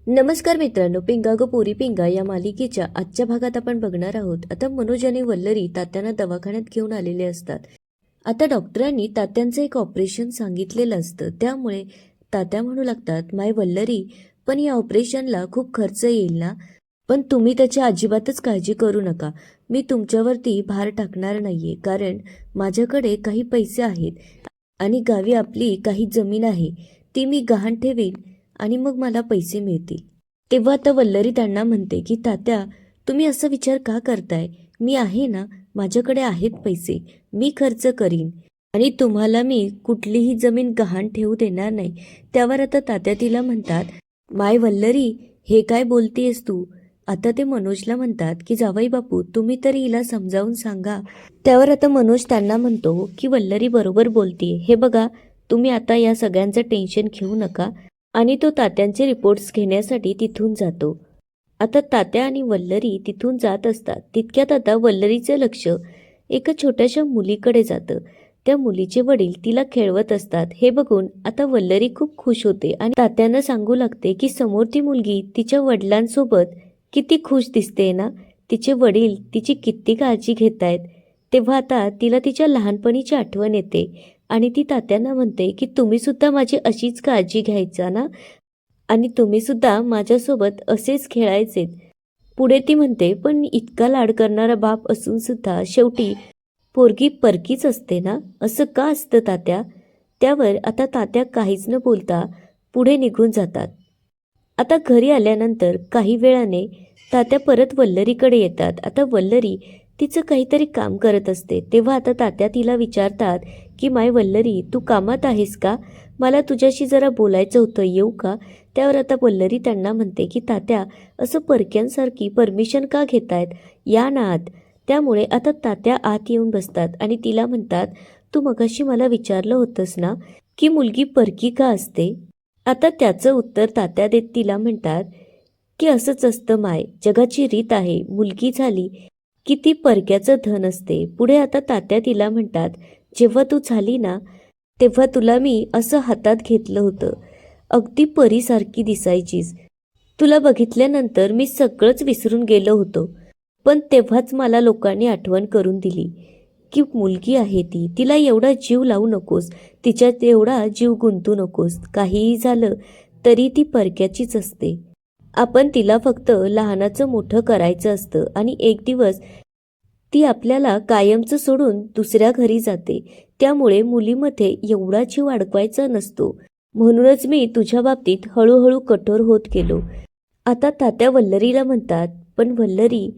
नमस्कार मित्रांनो, पिंगा गो पोरी पिंगा या मालिकेच्या आजच्या भागात आपण बघणार आहोत. आता मनोज आणि वल्लरी तात्यांना दवाखान्यात घेऊन आलेले असतात. आता डॉक्टरांनी तात्यांचं एक ऑपरेशन सांगितलेलं असतं. त्यामुळे तात्या म्हणू लागतात, माय वल्लरी, पण या ऑपरेशनला खूप खर्च येईल ना? पण तुम्ही त्याची अजिबातच काळजी करू नका. मी तुमच्यावरती भार टाकणार नाहीये, कारण माझ्याकडे काही पैसे आहेत आणि गावी आपली काही जमीन आहे, ती मी गहाण ठेवीन आणि मग मला पैसे मिळतील. तेव्हा आता वल्लरी त्यांना म्हणते की तात्या, तुम्ही असा विचार का करताय? मी आहे ना, माझ्याकडे आहेत पैसे, मी खर्च करीन आणि तुम्हाला मी कुठलीही जमीन गहाण ठेवू देणार नाही. त्यावर आता तात्या तिला म्हणतात, माय वल्लरी, हे काय बोलतेस तू? आता ते मनोजला म्हणतात की जावई बापू, तुम्ही तरी हिला समजावून सांगा. त्यावर आता मनोज त्यांना म्हणतो की वल्लरी बरोबर बोलतीये, हे बघा, तुम्ही आता या सगळ्यांचं टेन्शन घेऊ नका. आणि तो तात्यांचे रिपोर्ट्स घेण्यासाठी तिथून जातो. आता तात्या आणि वल्लरी तिथून जात असतात. तितक्यात आता वल्लरीचं लक्ष एका छोट्याशा मुलीकडे जातं. त्या मुलीचे वडील तिला खेळवत असतात. हे बघून आता वल्लरी खूप खुश होते आणि तात्यांना सांगू लागते की समोर ती मुलगी तिच्या वडिलांसोबत किती खुश दिसते ना, तिचे वडील तिची किती काळजी घेतायत. तेव्हा आता तिला तिच्या लहानपणीची आठवण येते आणि ती तात्यांना म्हणते की तुम्ही सुद्धा माझी अशीच काळजी घ्यायचा ना, आणि तुम्ही सुद्धा माझ्यासोबत असेच खेळायचे. पुढे ती म्हणते, पण इतका लाड करणारा बाप असून सुद्धा शेवटी पोरगी परकीच असते ना, असं का असतं तात्या? त्यावर आता तात्या काहीच न बोलता पुढे निघून जातात. आता घरी आल्यानंतर काही वेळाने तात्या परत वल्लरीकडे येतात. आता वल्लरी तिचं काहीतरी काम करत असते. तेव्हा आता तात्या तिला विचारतात की माय वल्लरी, तू कामात आहेस का? मला तुझ्याशी जरा बोलायचं होतं, येऊ का? त्यावर आता वल्लरी त्यांना म्हणते की तात्या, असं परक्यांसारखी परमिशन का घेतायत? या ना आत. त्यामुळे आता तात्या आत येऊन बसतात आणि तिला म्हणतात, तू मगाशी मला विचारलं होतंस ना की मुलगी परकी का असते? आता त्याचं उत्तर तात्या देत तिला म्हणतात की असंच असतं माय, जगाची रीत आहे. मुलगी झाली की ती परक्याचं धन असते. पुढे आता तात्या तिला म्हणतात, जेव्हा तू झाली ना, तेव्हा तुला मी असं हातात घेतलं होतं. अगदी परीसारखी दिसायचीस. तुला बघितल्यानंतर मी सगळंच विसरून गेलो होतो. पण तेव्हाच मला लोकांनी आठवण करून दिली की मुलगी आहे ती, तिला एवढा जीव लावू नकोस, तिच्यात एवढा जीव गुंतू नकोस. काहीही झालं तरी ती परक्याचीच असते. आपण तिला फक्त लहानाचं मोठं करायचं असतं आणि एक दिवस ती आपल्याला कायमचं सोडून दुसऱ्या घरी जाते. त्यामुळे मुलीमध्ये एवढा जीव अडकवायचा नसतो. म्हणूनच मी तुझ्या बाबतीत हळूहळू कठोर होत गेलो. आता तात्या वल्लरीला म्हणतात, पण वल्लरी,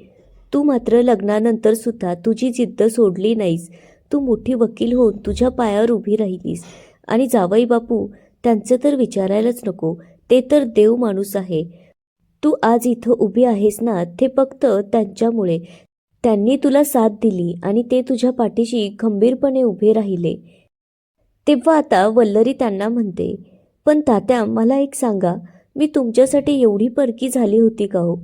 तू मात्र लग्नानंतर सुद्धा तुझी जिद्द सोडली नाहीस. तू मोठी वकील होऊन तुझ्या पायावर उभी राहिलीस. आणि जावई बापू, त्यांचं तर विचारायलाच नको, ते तर देव माणूस आहे. तू आज इथं उभी आहेस ना, ते फक्त त्यांच्यामुळे. त्यांनी तुला साथ दिली आणि ते तुझ्या पाठीशी खंबीरपणे उभे राहिले. तेव्हा आता वल्लरी त्यांना म्हणते, पण तात्या, मला एक सांगा, मी तुमच्यासाठी एवढी परकी झाली होती का हो?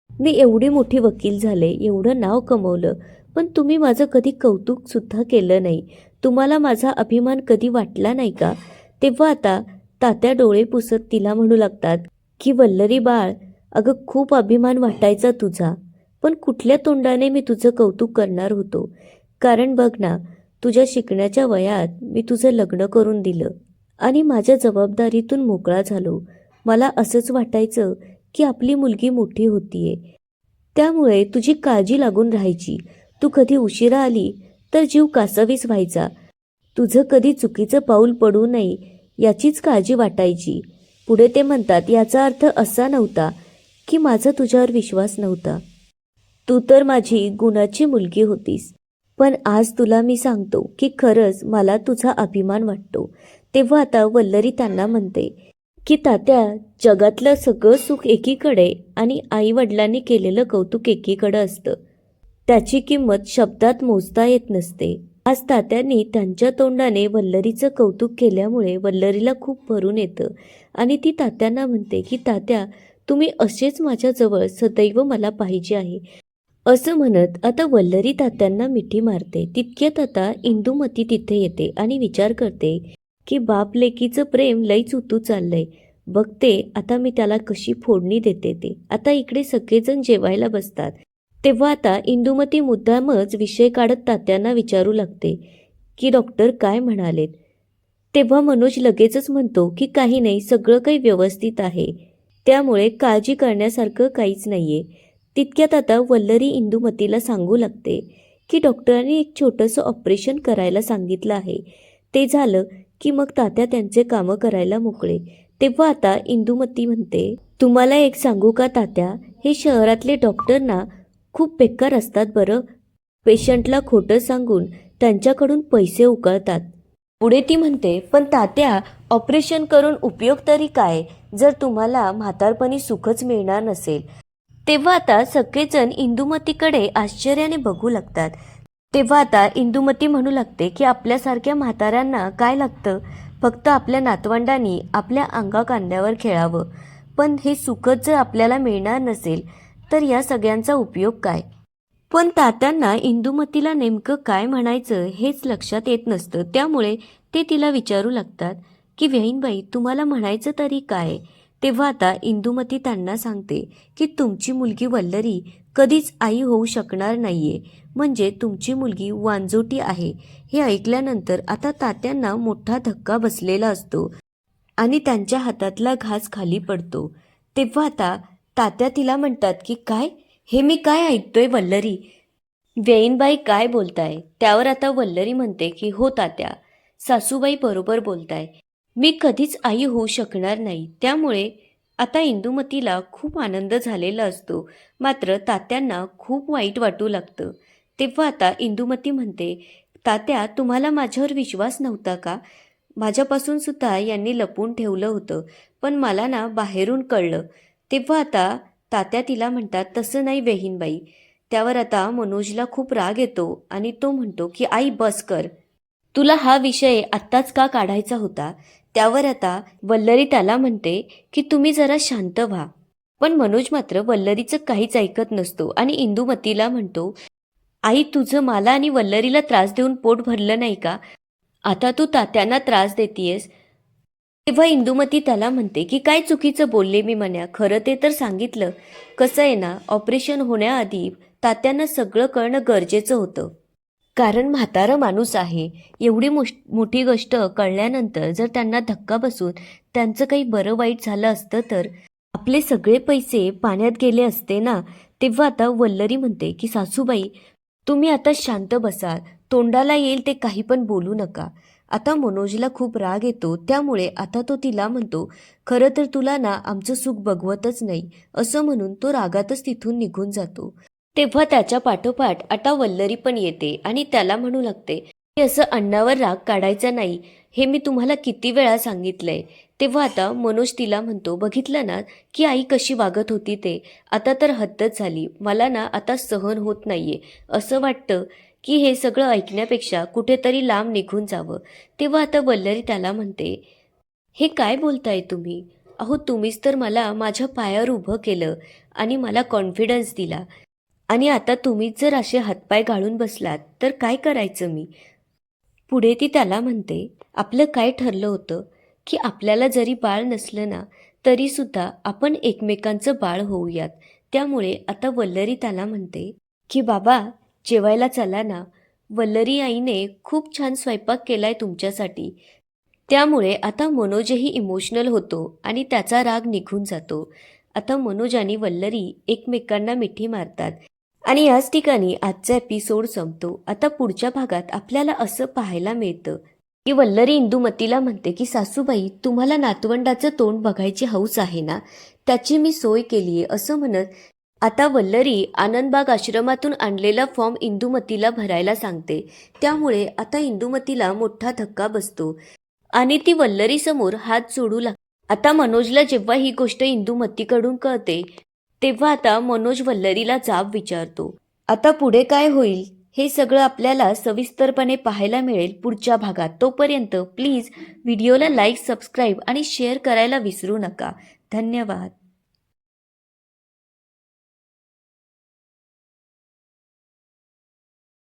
मी एवढी मोठी वकील झाले, एवढं नाव कमवलं, पण तुम्ही माझं कधी कौतुक सुद्धा केलं नाही. तुम्हाला माझा अभिमान कधी वाटला नाही का? तेव्हा आता तात्या डोळे पुसत तिला म्हणू लागतात की वल्लरी बाळ, अगं खूप अभिमान वाटायचा तुझा, पण कुठल्या तोंडाने मी तुझं कौतुक करणार होतो? कारण बघ ना, तुझ्या शिकण्याच्या वयात मी तुझं लग्न करून दिलं आणि माझ्या जबाबदारीतून मोकळा झालो. मला असंच वाटायचं की आपली मुलगी मोठी होतीये, त्यामुळे तुझी काळजी लागून राहायची. तू कधी उशिरा आली तर जीव कासावीस व्हायचा. तुझं कधी चुकीचं पाऊल पडू नये याचीच काळजी वाटायची. पुढे ते म्हणतात, याचा अर्थ असा नव्हता की माझा तुझ्यावर विश्वास नव्हता. तू तर माझी गुणाची मुलगी होतीस. पण आज तुला मी सांगतो की खरंच मला तुझा अभिमान वाटतो. तेव्हा आता वल्लरी त्यांना म्हणते की तात्या, जगातलं सगळं सुख एकीकडे आणि आई वडिलांनी केलेलं कौतुक एकीकडं असतं. त्याची किंमत शब्दात मोजता येत नसते. आज तात्यांनी त्यांच्या तोंडाने वल्लरीचं कौतुक केल्यामुळे वल्लरीला खूप भरून येतं आणि ती तात्यांना म्हणते की तात्या, तुम्ही असेच माझ्याजवळ सदैव मला पाहिजे आहे. असं म्हणत आता वल्लरी तात्यांना मिठी मारते. तितक्यात आता इंदुमती तिथे येते आणि विचार करते की बाप लेकीचं प्रेम लईच उतू चाललंय. बघते आता मी त्याला कशी फोडणी देते ते. आता इकडे सगळेजण जेवायला बसतात. तेव्हा आता इंदुमती मुद्दामच विषय काढत तात्यांना विचारू लागते की डॉक्टर काय म्हणालेत. तेव्हा मनोज लगेचच म्हणतो की काही नाही, सगळं काही व्यवस्थित आहे, त्यामुळे काळजी करण्यासारखं काहीच नाहीये. तितक्यात आता वल्लरी इंदुमतीला सांगू लागते की डॉक्टरांनी एक छोटंसं ऑपरेशन करायला सांगितलं आहे. ते झालं की मग तात्या त्यांचे कामं करायला मोकळे. तेव्हा आता इंदुमती म्हणते, तुम्हाला एक सांगू का तात्या, हे शहरातले डॉक्टर ना खूप बेकार असतात बरं. पेशंटला खोटं सांगून त्यांच्याकडून पैसे उकळतात. पुढे ती म्हणते, पण तात्या, ऑपरेशन करून उपयोग तरी काय, जर तुम्हाला म्हातारपणी सुखच मिळणार नसेल. तेव्हा आता सगळेजण इंदुमतीकडे आश्चर्याने बघू लागतात. तेव्हा आता इंदुमती म्हणू लागते की आपल्यासारख्या म्हाताऱ्यांना काय लागतं, फक्त आपल्या नातवंडांनी आपल्या अंगाखांद्यावर खेळावं. पण हे सुखच जर आपल्याला मिळणार नसेल तर या सगळ्यांचा उपयोग काय. पण तात्यांना इंदुमतीला नेमकं काय म्हणायचं हेच लक्षात येत नसतं. त्यामुळे ते तिला विचारू लागतात की बहीणबाई, तुम्हाला म्हणायचं तरी काय. तेव्हा आता इंदुमती त्यांना सांगते की तुमची मुलगी वल्लरी कधीच आई होऊ शकणार नाहीये, म्हणजे तुमची मुलगी वांजोटी आहे. हे ऐकल्यानंतर आता तात्यांना मोठा धक्का बसलेला असतो आणि त्यांच्या हातातला घास खाली पडतो. तेव्हा आता तात्या तिला म्हणतात की काय, हे मी काय ऐकतोय वल्लरी, वेईनबाई काय बोलताय. त्यावर आता वल्लरी म्हणते की हो तात्या, सासूबाई बरोबर बोलताय, मी कधीच आई होऊ शकणार नाही. त्यामुळे आता इंदुमतीला खूप आनंद झालेला असतो, मात्र तात्यांना खूप वाईट वाटू लागतं. तेव्हा आता इंदुमती म्हणते, तात्या, तुम्हाला माझ्यावर विश्वास नव्हता का. माझ्यापासून सुद्धा यांनी लपून ठेवलं होतं, पण मला ना बाहेरून कळलं. तेव्हा आता तात्या तिला म्हणतात, तसं नाही वेहीनबाई. त्यावर आता मनोजला खूप राग येतो आणि तो म्हणतो की आई बस कर, तुला हा विषय आत्ताच का काढायचा होता. त्यावर आता वल्लरी त्याला म्हणते की तुम्ही जरा शांत व्हा. पण मनोज मात्र वल्लरीचं काहीच ऐकत नसतो आणि इंदुमतीला म्हणतो, आई, तुझं मला आणि वल्लरीला त्रास देऊन पोट भरलं नाही का, आता तू तात्यांना त्रास देतीयस. तेव्हा इंदुमती त्याला म्हणते की काय चुकीचं बोलले मी म्हण्या, खरं ते तर सांगितलं. कसं आहे ना, ऑपरेशन होण्याआधी तात्यांना सगळं कळणं गरजेचं होतं, कारण म्हातारं माणूस आहे. एवढी मोठी गोष्ट कळल्यानंतर जर त्यांना धक्का बसून त्यांचं काही बरं वाईट झालं असतं तर आपले सगळे पैसे पाण्यात गेले असते ना. तेव्हा आता वल्लरी म्हणते की सासूबाई, तुम्ही आता शांत बसा, तोंडाला येईल ते काही पण बोलू नका. आता मनोजला खूप राग येतो, त्यामुळे आता तो तिला म्हणतो, खरं तर तुला ना आमचं सुख बघवतच नाही, असं म्हणून तो रागातच तिथून निघून जातो. तेव्हा त्याच्या पाठोपाठ आता वल्लरी पण येते आणि त्याला म्हणू लागते की असं अण्णावर राग काढायचा नाही, हे मी तुम्हाला किती वेळा सांगितलंय. तेव्हा आता मनोज तिला म्हणतो, बघितलं ना की आई कशी वागत होती ते, आता तर हद्दच झाली, मला ना आता सहन होत नाहीये, असं वाटतं की हे सगळं ऐकण्यापेक्षा कुठेतरी लांब निघून जावं. तेव्हा आता वल्लरी त्याला म्हणते, हे काय बोलताय तुम्ही, अहो तुम्हीच तर मला माझ्या पायावर उभं केलं आणि मला कॉन्फिडन्स दिला, आणि आता तुम्हीच जर असे हातपाय गाळून बसलात तर काय करायचं मी. पुढे ती त्याला म्हणते, आपलं काय ठरलं होतं की आपल्याला जरी बाळ नसलं ना तरी सुद्धा आपण एकमेकांचं बाळ होऊयात. त्यामुळे आता वल्लरी त्याला म्हणते की बाबा, जेवायला चला ना, वल्लरी आईने खूप छान स्वयंपाक केलाय तुमच्यासाठी. त्यामुळे आता मनोजही इमोशनल होतो आणि त्याचा राग निघून जातो. आता मनोज आणि वल्लरी एकमेकांना मिठी मारतात आणि याच ठिकाणी आजचा एपिसोड संपतो. आता पुढच्या भागात आपल्याला असं पाहायला मिळतं की वल्लरी इंदुमतीला म्हणते की सासूबाई, तुम्हाला नातवंडाचं तोंड बघायची हौस आहे ना, त्याची मी सोय केलीये, असं म्हणत आता वल्लरी आनंदबाग आश्रमातून आणलेला फॉर्म इंदुमतीला भरायला सांगते. त्यामुळे आता इंदुमतीला मोठा धक्का बसतो आणि ती वल्लरी समोर हात जोडू लागते. आता मनोजला जेव्हा ही गोष्ट इंदुमतीकडून कळते तेव्हा आता मनोज वल्लरीला जाब विचारतो. आता पुढे काय होईल हे सगळं आपल्याला सविस्तरपणे पाहायला मिळेल पुढच्या भागात. तोपर्यंत प्लीज व्हिडिओला लाईक, सबस्क्राईब आणि शेअर करायला विसरू नका. धन्यवाद.